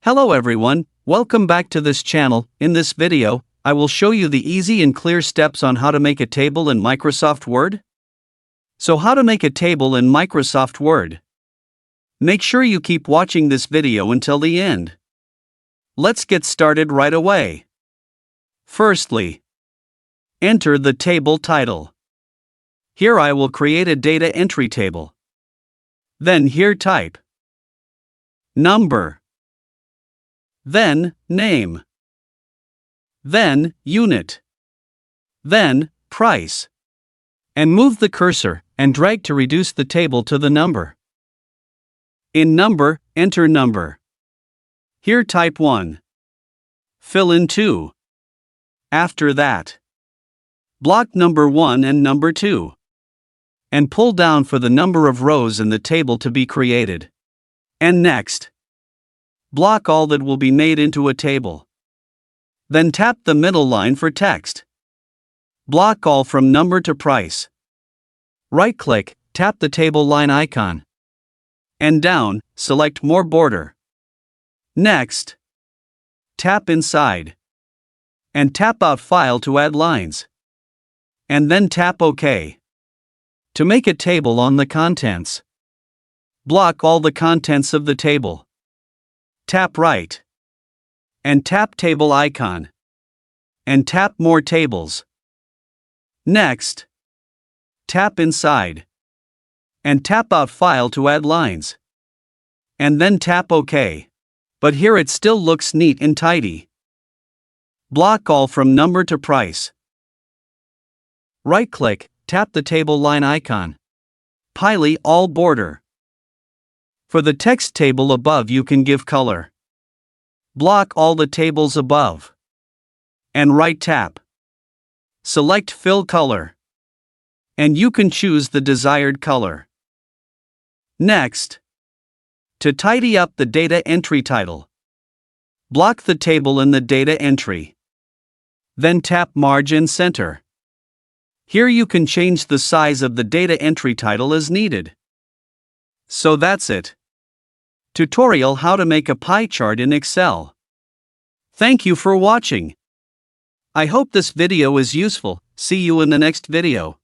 Hello everyone, welcome back to this channel. In this video, I will show you the easy and clear steps on how to make a table in Microsoft Word. So how to make a table in Microsoft Word. Make sure you keep watching this video until the end. Let's get started right away. Firstly, enter the table title. Here I will create a data entry table. Then here type number. Then, name. Then, unit. Then, price. And move the cursor and drag to reduce the table to the number. In number, enter number. Here type 1. Fill in 2. After that, block number 1 and number 2. And pull down for the number of rows in the table to be created. And next, block all that will be made into a table. Then tap the middle line for text. Block all from number to price. Right-click, tap the table line icon. And down, select more border. Next, tap inside. And tap out file to add lines. And then tap OK. To make a table on the contents, block all the contents of the table. Tap right. And tap table icon. And tap more tables. Next, tap inside. And tap out file to add lines. And then tap OK. But here it still looks neat and tidy. Block all from number to price. Right-click, tap the table line icon. Pile all border. For the text table above you can give color. Block all the tables above. And right tap. Select fill color. And you can choose the desired color. Next, to tidy up the data entry title, block the table in the data entry. Then tap Marge and Center. Here you can change the size of the data entry title as needed. So that's it. Tutorial how to make a pie chart in Excel. Thank you for watching. I hope this video is useful. See you in the next video.